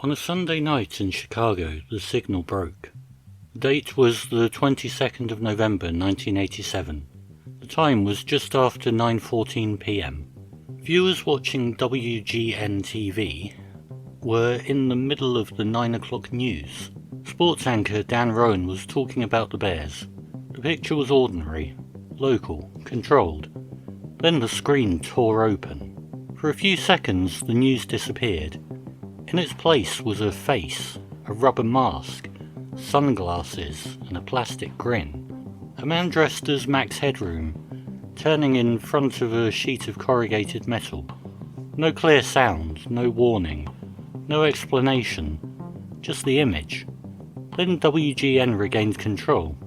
On a Sunday night in Chicago, the signal broke. The date was the 22nd of November 1987. The time was just after 9:14 p.m. Viewers watching WGN-TV were in the middle of the 9 o'clock news. Sports anchor Dan Rowan was talking about the Bears. The picture was ordinary, local, controlled. Then the screen tore open. For a few seconds the news disappeared. In its place was a face, a rubber mask, sunglasses and a plastic grin. A man dressed as Max Headroom, turning in front of a sheet of corrugated metal. No clear sound, no warning, no explanation, just the image. Then WGN regained control.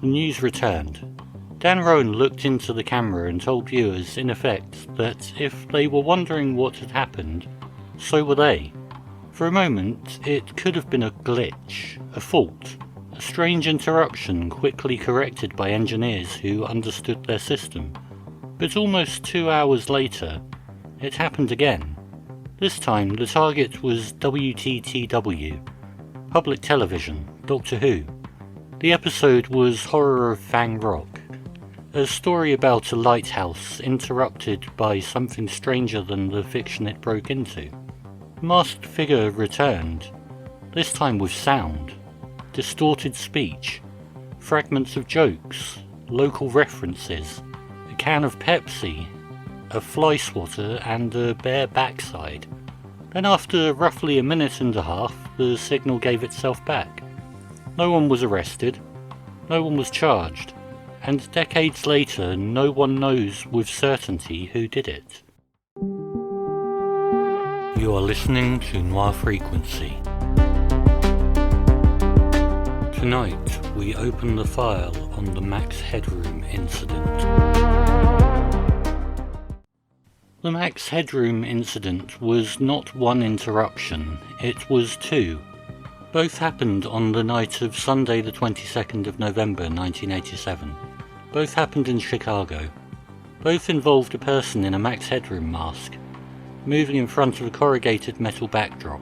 The news returned. Dan Rowan looked into the camera and told viewers, in effect, that if they were wondering what had happened, so were they. For a moment, it could have been a glitch, a fault, a strange interruption quickly corrected by engineers who understood their system. But almost 2 hours later, it happened again. This time, the target was WTTW, public television, Doctor Who. The episode was Horror of Fang Rock, a story about a lighthouse interrupted by something stranger than the fiction it broke into. The masked figure returned, this time with sound, distorted speech, fragments of jokes, local references, a can of Pepsi, a fly swatter and a bare backside. Then after roughly a minute and a half, the signal gave itself back. No one was arrested, no one was charged, and decades later no one knows with certainty who did it. You are listening to Noir Frequency. Tonight we open the file on the Max Headroom Incident. The Max Headroom Incident was not one interruption, it was two. Both happened on the night of Sunday the 22nd of November 1987. Both happened in Chicago. Both involved a person in a Max Headroom mask, moving in front of a corrugated metal backdrop.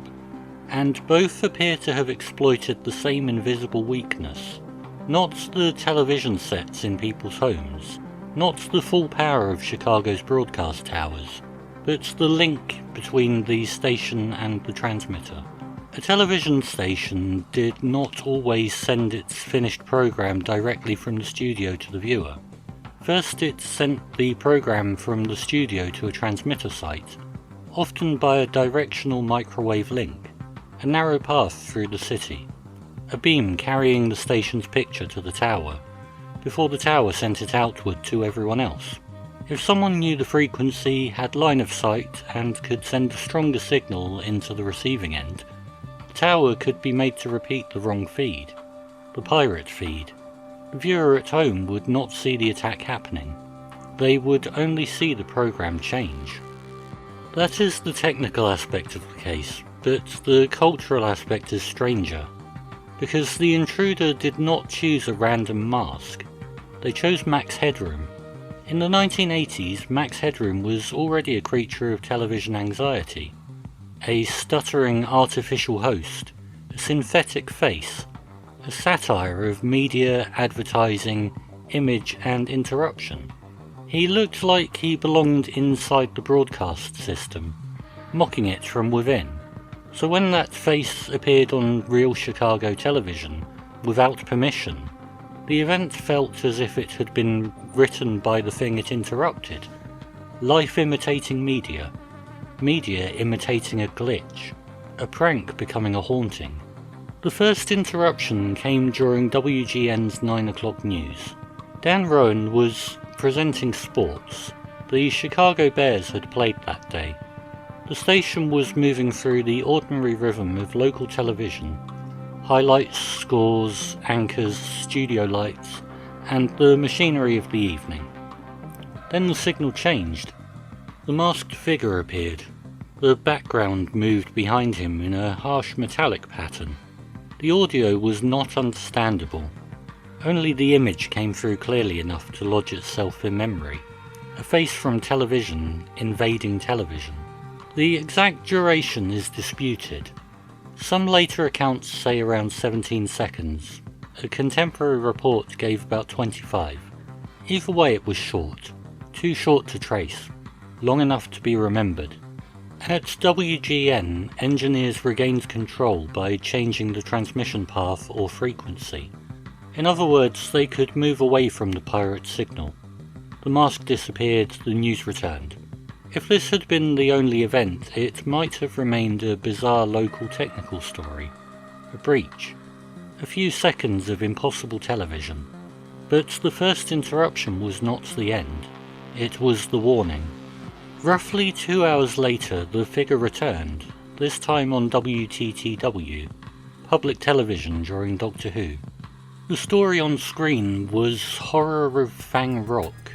And both appear to have exploited the same invisible weakness. Not the television sets in people's homes, not the full power of Chicago's broadcast towers, but the link between the station and the transmitter. A television station did not always send its finished program directly from the studio to the viewer. First it sent the program from the studio to a transmitter site, often by a directional microwave link, a narrow path through the city, a beam carrying the station's picture to the tower, before the tower sent it outward to everyone else. If someone knew the frequency, had line of sight, and could send a stronger signal into the receiving end, the tower could be made to repeat the wrong feed, the pirate feed. The viewer at home would not see the attack happening. They would only see the program change. That is the technical aspect of the case, but the cultural aspect is stranger, because the intruder did not choose a random mask. They chose Max Headroom. In the 1980s, Max Headroom was already a creature of television anxiety. A stuttering artificial host, a synthetic face, a satire of media, advertising, image and interruption. He looked like he belonged inside the broadcast system, mocking it from within. So when that face appeared on real Chicago television, without permission, the event felt as if it had been written by the thing it interrupted. Life imitating media, media imitating a glitch, a prank becoming a haunting. The first interruption came during WGN's 9 o'clock news. Dan Rowan was presenting sports. The Chicago Bears had played that day. The station was moving through the ordinary rhythm of local television. Highlights, scores, anchors, studio lights, and the machinery of the evening. Then the signal changed. The masked figure appeared. The background moved behind him in a harsh metallic pattern. The audio was not understandable. Only the image came through clearly enough to lodge itself in memory. A face from television invading television. The exact duration is disputed. Some later accounts say around 17 seconds. A contemporary report gave about 25. Either way, it was short. Too short to trace. Long enough to be remembered. At WGN, engineers regained control by changing the transmission path or frequency. In other words, they could move away from the pirate signal. The mask disappeared, the news returned. If this had been the only event, it might have remained a bizarre local technical story. A breach. A few seconds of impossible television. But the first interruption was not the end. It was the warning. Roughly 2 hours later, the figure returned, this time on WTTW, public television during Doctor Who. The story on screen was horror of Fang Rock,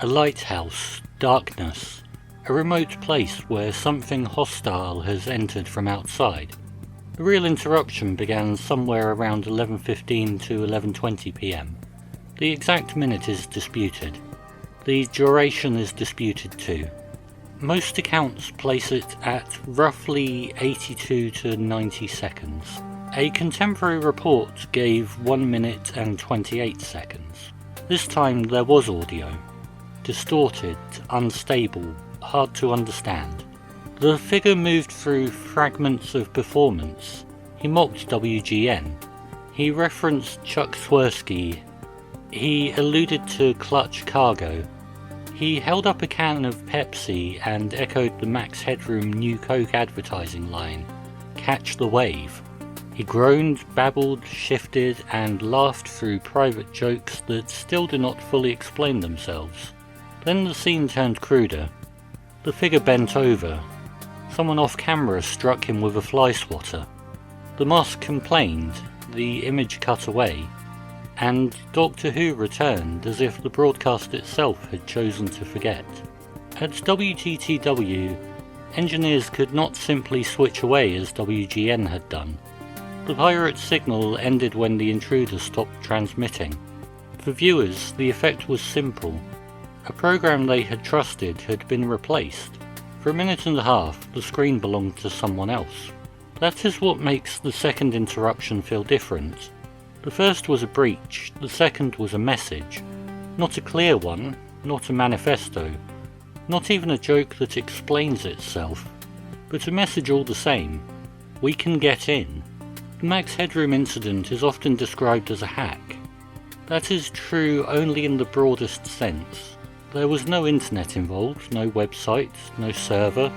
a lighthouse, darkness, a remote place where something hostile has entered from outside. The real interruption began somewhere around 11:15 to 11:20 p.m. The exact minute is disputed. The duration is disputed too. Most accounts place it at roughly 82 to 90 seconds. A contemporary report gave 1 minute and 28 seconds. This time there was audio. Distorted, unstable, hard to understand. The figure moved through fragments of performance. He mocked WGN. He referenced Chuck Swirsky. He alluded to Clutch Cargo. He held up a can of Pepsi and echoed the Max Headroom New Coke advertising line, "Catch the wave." He groaned, babbled, shifted, and laughed through private jokes that still do not fully explain themselves. Then the scene turned cruder. The figure bent over. Someone off camera struck him with a fly swatter. The mask complained, the image cut away, and Doctor Who returned as if the broadcast itself had chosen to forget. At WTTW, engineers could not simply switch away as WGN had done. The pirate signal ended when the intruder stopped transmitting. For viewers, the effect was simple. A program they had trusted had been replaced. For a minute and a half, the screen belonged to someone else. That is what makes the second interruption feel different. The first was a breach, the second was a message. Not a clear one, not a manifesto, not even a joke that explains itself, but a message all the same. We can get in. The Max Headroom Incident is often described as a hack. That is true only in the broadest sense. There was no internet involved, no website, no server,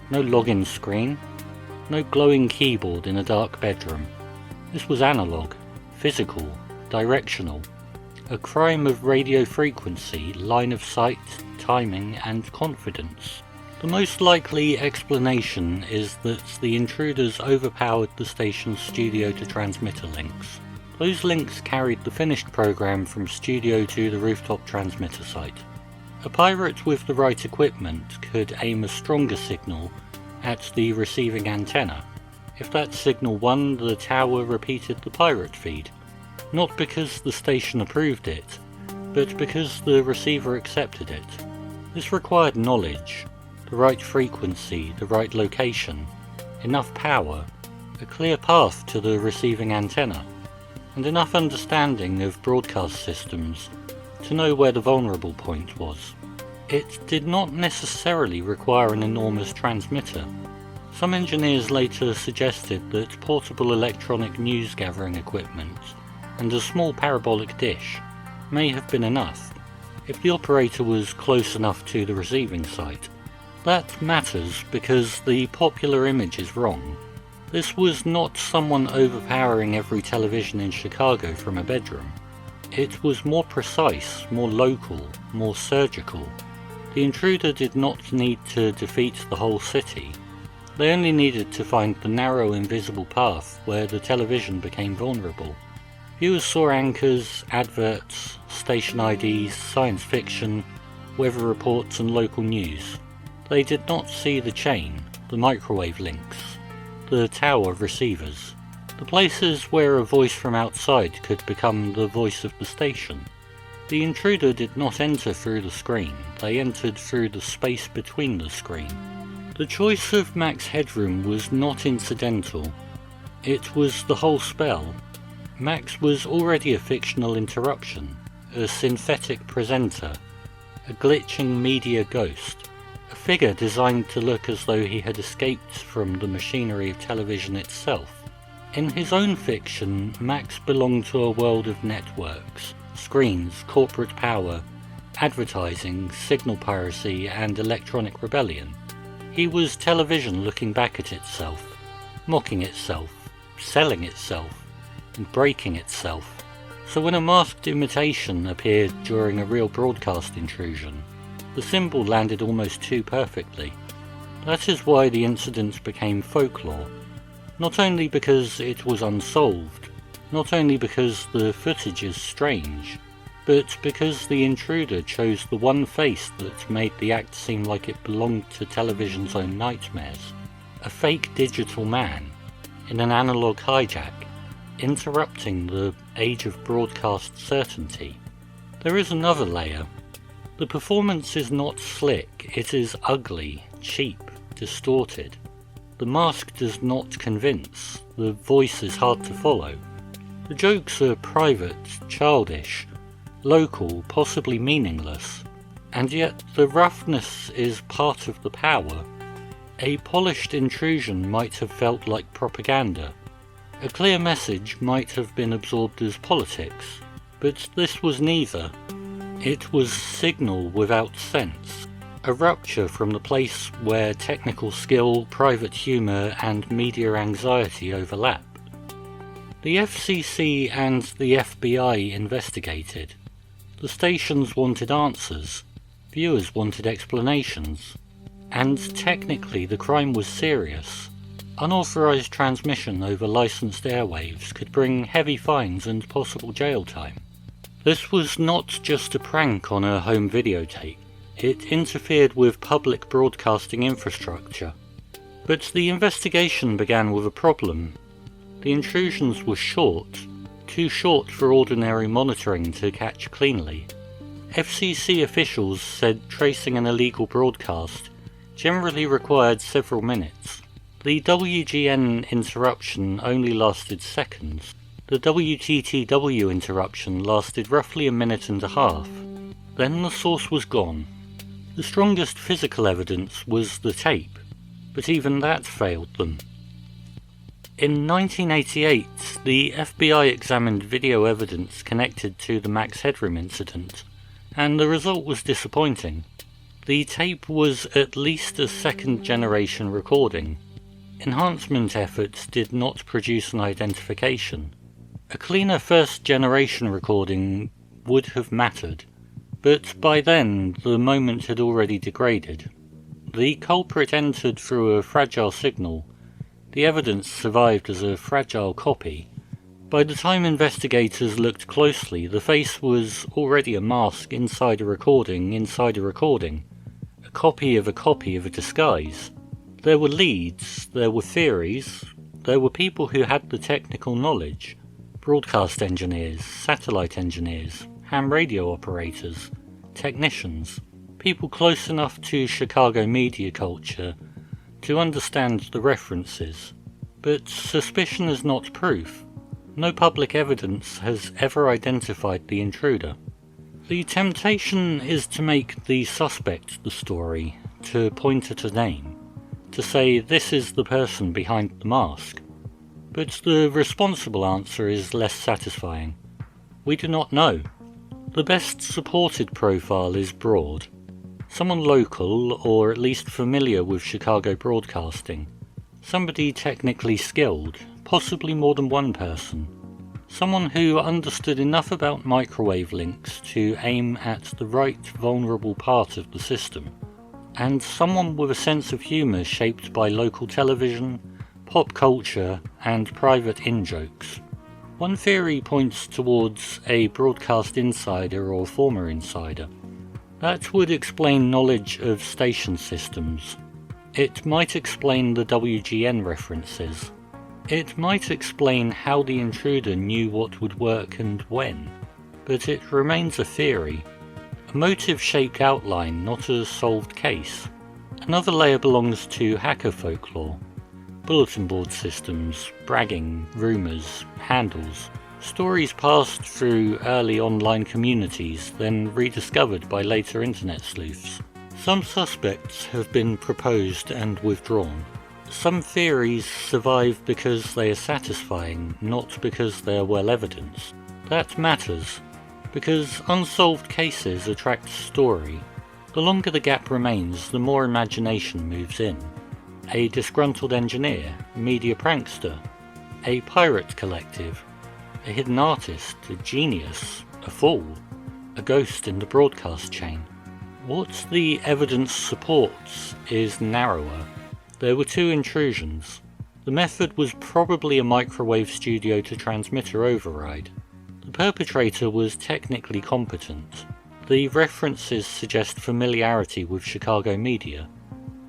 no login screen, no glowing keyboard in a dark bedroom. This was analogue, physical, directional, a crime of radio frequency, line of sight, timing, and confidence. The most likely explanation is that the intruders overpowered the station's studio to transmitter links. Those links carried the finished program from studio to the rooftop transmitter site. A pirate with the right equipment could aim a stronger signal at the receiving antenna. If that signal won, the tower repeated the pirate feed, not because the station approved it, but because the receiver accepted it. This required knowledge, the right frequency, the right location, enough power, a clear path to the receiving antenna, and enough understanding of broadcast systems to know where the vulnerable point was. It did not necessarily require an enormous transmitter. Some engineers later suggested that portable electronic news gathering equipment and a small parabolic dish may have been enough, if the operator was close enough to the receiving site. That matters because the popular image is wrong. This was not someone overpowering every television in Chicago from a bedroom. It was more precise, more local, more surgical. The intruder did not need to defeat the whole city. They only needed to find the narrow, invisible path where the television became vulnerable. Viewers saw anchors, adverts, station IDs, science fiction, weather reports and local news. They did not see the chain, the microwave links, the tower receivers, the places where a voice from outside could become the voice of the station. The intruder did not enter through the screen, they entered through the space between the screen. The choice of Max Headroom was not incidental. It was the whole spell. Max was already a fictional interruption, a synthetic presenter, a glitching media ghost, a figure designed to look as though he had escaped from the machinery of television itself. In his own fiction, Max belonged to a world of networks, screens, corporate power, advertising, signal piracy, and electronic rebellion. He was television looking back at itself, mocking itself, selling itself, and breaking itself. So when a masked imitation appeared during a real broadcast intrusion, the symbol landed almost too perfectly. That is why the incident became folklore, not only because it was unsolved, not only because the footage is strange, but because the intruder chose the one face that made the act seem like it belonged to television's own nightmares. A fake digital man, in an analogue hijack, interrupting the age of broadcast certainty. There is another layer. The performance is not slick, it is ugly, cheap, distorted. The mask does not convince, the voice is hard to follow. The jokes are private, childish, local, possibly meaningless, and yet the roughness is part of the power. A polished intrusion might have felt like propaganda. A clear message might have been absorbed as politics, but this was neither. It was signal without sense, a rupture from the place where technical skill, private humour and media anxiety overlap. The FCC and the FBI investigated. The stations wanted answers, viewers wanted explanations, and technically the crime was serious. Unauthorized transmission over licensed airwaves could bring heavy fines and possible jail time. This was not just a prank on a home videotape, it interfered with public broadcasting infrastructure. But the investigation began with a problem. The intrusions were short, too short for ordinary monitoring to catch cleanly. FCC officials said tracing an illegal broadcast generally required several minutes. The WGN interruption only lasted seconds. The WTTW interruption lasted roughly a minute and a half. Then the source was gone. The strongest physical evidence was the tape, but even that failed them. In 1988, the FBI examined video evidence connected to the Max Headroom incident, and the result was disappointing. The tape was at least a second-generation recording. Enhancement efforts did not produce an identification. A cleaner first-generation recording would have mattered, but by then the moment had already degraded. The culprit entered through a fragile signal. The evidence survived as a fragile copy. By the time investigators looked closely, the face was already a mask inside a recording inside a recording, a copy of a disguise. There were leads, there were theories, there were people who had the technical knowledge, broadcast engineers, satellite engineers, ham radio operators, technicians, people close enough to Chicago media culture to understand the references. But suspicion is not proof. No public evidence has ever identified the intruder. The temptation is to make the suspect the story, to point at a name, to say this is the person behind the mask. But the responsible answer is less satisfying. We do not know. The best supported profile is broad. Someone local, or at least familiar with Chicago broadcasting. Somebody technically skilled, possibly more than one person. Someone who understood enough about microwave links to aim at the right vulnerable part of the system. And someone with a sense of humour shaped by local television, pop culture, and private in-jokes. One theory points towards a broadcast insider or former insider. That would explain knowledge of station systems. It might explain the WGN references. It might explain how the intruder knew what would work and when. But it remains a theory. A motive-shaped outline, not a solved case. Another layer belongs to hacker folklore. bulletin board systems, bragging, rumours, handles. Stories passed through early online communities, then rediscovered by later internet sleuths. Some suspects have been proposed and withdrawn. Some theories survive because they are satisfying, not because they are well evidenced. That matters, because unsolved cases attract story. The longer the gap remains, the more imagination moves in. A disgruntled engineer, media prankster, a pirate collective, a hidden artist, a genius, a fool, a ghost in the broadcast chain. What the evidence supports is narrower. There were 2 intrusions. The method was probably a microwave studio to transmitter override. The perpetrator was technically competent. The references suggest familiarity with Chicago media.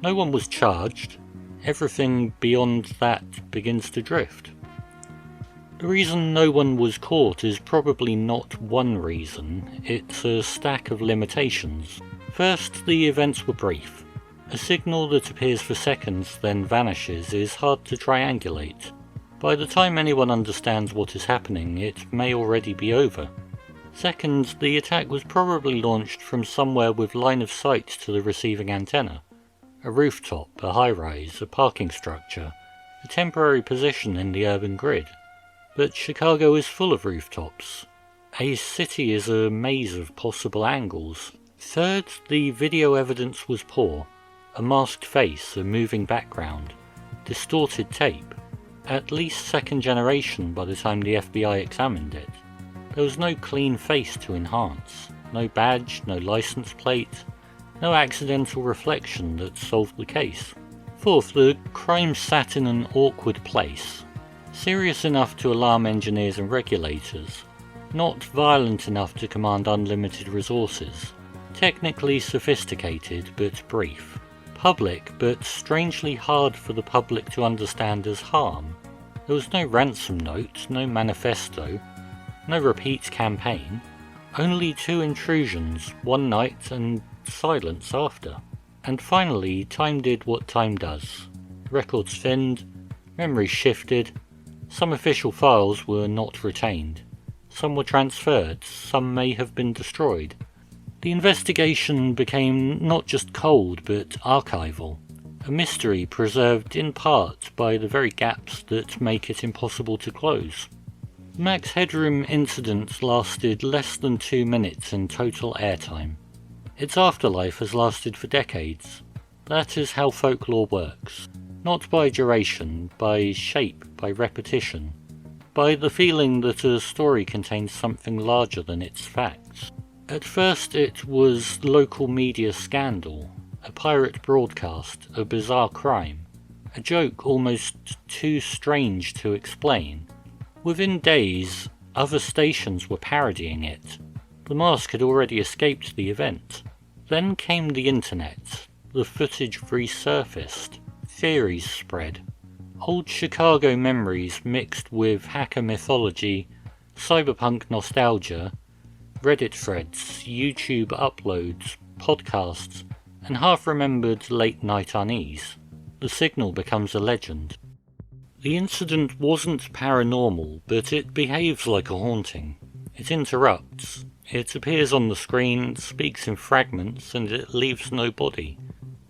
No one was charged. Everything beyond that begins to drift. The reason no one was caught is probably not one reason, it's a stack of limitations. First, the events were brief. A signal that appears for seconds then vanishes is hard to triangulate. By the time anyone understands what is happening, it may already be over. Second, the attack was probably launched from somewhere with line of sight to the receiving antenna. A rooftop, a high-rise, a parking structure, a temporary position in the urban grid. But Chicago is full of rooftops. A city is a maze of possible angles. Third, the video evidence was poor. A masked face, a moving background, distorted tape. At least second generation by the time the FBI examined it. There was no clean face to enhance, no badge, no license plate, no accidental reflection that solved the case. Fourth, the crime sat in an awkward place. Serious enough to alarm engineers and regulators, not violent enough to command unlimited resources. Technically sophisticated but brief. Public but strangely hard for the public to understand as harm. There was no ransom note, no manifesto, no repeat campaign. Only 2 intrusions, one night and silence after. And finally, time did what time does. Records thinned, memories shifted. Some official files were not retained. Some were transferred, some may have been destroyed. The investigation became not just cold but archival, a mystery preserved in part by the very gaps that make it impossible to close. The Max Headroom Incident lasted less than 2 minutes in total airtime. Its afterlife has lasted for decades. That is how folklore works. Not by duration, by shape, by repetition, by the feeling that a story contains something larger than its facts. At first it was local media scandal, a pirate broadcast, a bizarre crime, a joke almost too strange to explain. Within days, other stations were parodying it. The mask had already escaped the event. Then came the internet. The footage resurfaced. Theories spread. Old Chicago memories mixed with hacker mythology, cyberpunk nostalgia, Reddit threads, YouTube uploads, podcasts, and half-remembered late-night unease. The signal becomes a legend. The incident wasn't paranormal, but it behaves like a haunting. It interrupts. It appears on the screen, speaks in fragments, and it leaves no body.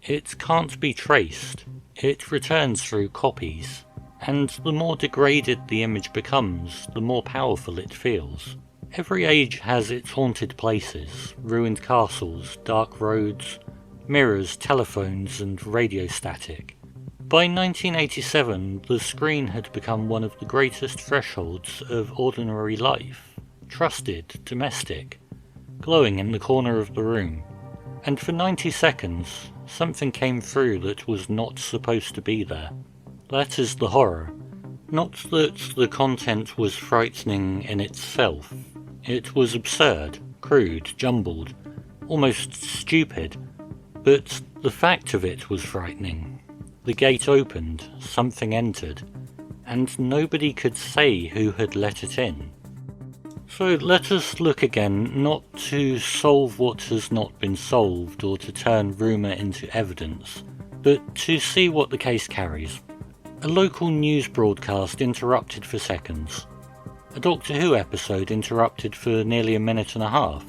It can't be traced. It returns through copies. And the more degraded the image becomes, the more powerful it feels. Every age has its haunted places, ruined castles, dark roads, mirrors, telephones, and radio static. By 1987, the screen had become one of the greatest thresholds of ordinary life, trusted, domestic, glowing in the corner of the room. And for 90 seconds, something came through that was not supposed to be there. That is the horror. Not that the content was frightening in itself. It was absurd, crude, jumbled, almost stupid. But the fact of it was frightening. The gate opened, something entered, and nobody could say who had let it in. So let us look again, not to solve what has not been solved or to turn rumour into evidence, but to see what the case carries. A local news broadcast interrupted for seconds. A Doctor Who episode interrupted for nearly a minute and a half.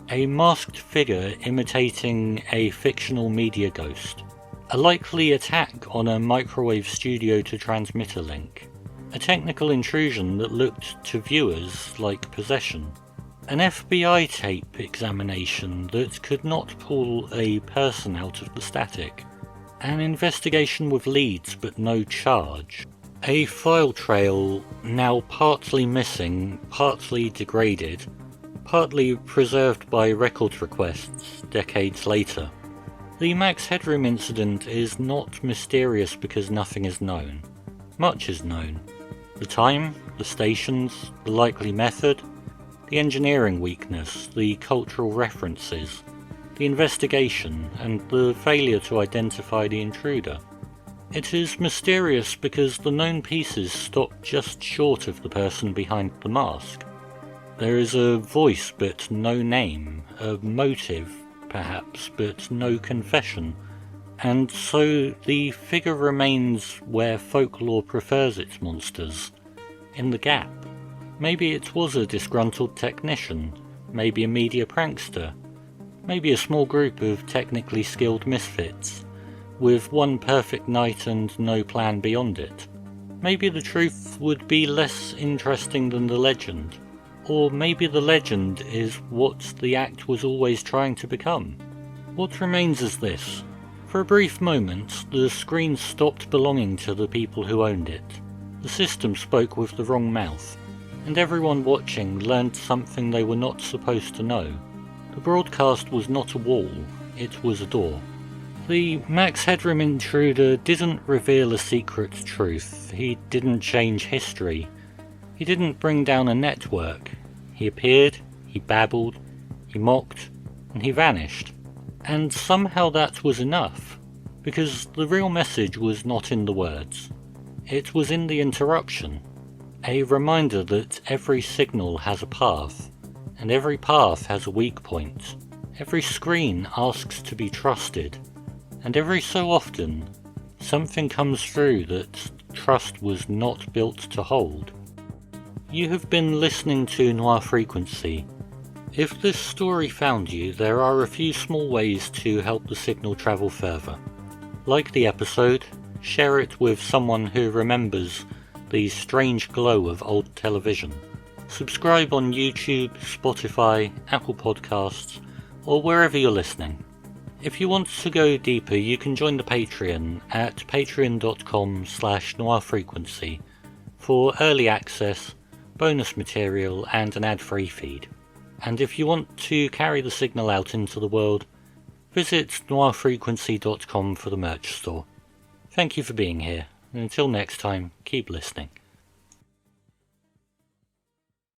A masked figure imitating a fictional media ghost. A likely attack on a microwave studio to transmitter link. A technical intrusion that looked to viewers like possession. An FBI tape examination that could not pull a person out of the static. An investigation with leads but no charge. A file trail now partly missing, partly degraded, partly preserved by record requests decades later. The Max Headroom incident is not mysterious because nothing is known. Much is known. The time, the stations, the likely method, the engineering weakness, the cultural references, the investigation, and the failure to identify the intruder. It is mysterious because the known pieces stop just short of the person behind the mask. There is a voice but no name, a motive perhaps but no confession, and so the figure remains where folklore prefers its monsters, in the gap. Maybe it was a disgruntled technician, maybe a media prankster, maybe a small group of technically skilled misfits, with one perfect night and no plan beyond it. Maybe the truth would be less interesting than the legend, or maybe the legend is what the act was always trying to become. What remains is this. For a brief moment, the screen stopped belonging to the people who owned it. The system spoke with the wrong mouth, and everyone watching learned something they were not supposed to know. The broadcast was not a wall, it was a door. The Max Headroom intruder didn't reveal a secret truth, he didn't change history, he didn't bring down a network. He appeared, he babbled, he mocked, and he vanished. And somehow that was enough, because the real message was not in the words. It was in the interruption, a reminder that every signal has a path, and every path has a weak point. Every screen asks to be trusted, and every so often, something comes through that trust was not built to hold. You have been listening to Noir Frequency. If this story found you, there are a few small ways to help the signal travel further. Like the episode, share it with someone who remembers the strange glow of old television. Subscribe on YouTube, Spotify, Apple Podcasts, or wherever you're listening. If you want to go deeper, you can join the Patreon at patreon.com/noirfrequency for early access, bonus material, and an ad-free feed. And if you want to carry the signal out into the world, visit noirfrequency.com for the merch store. Thank you for being here, and until next time, keep listening.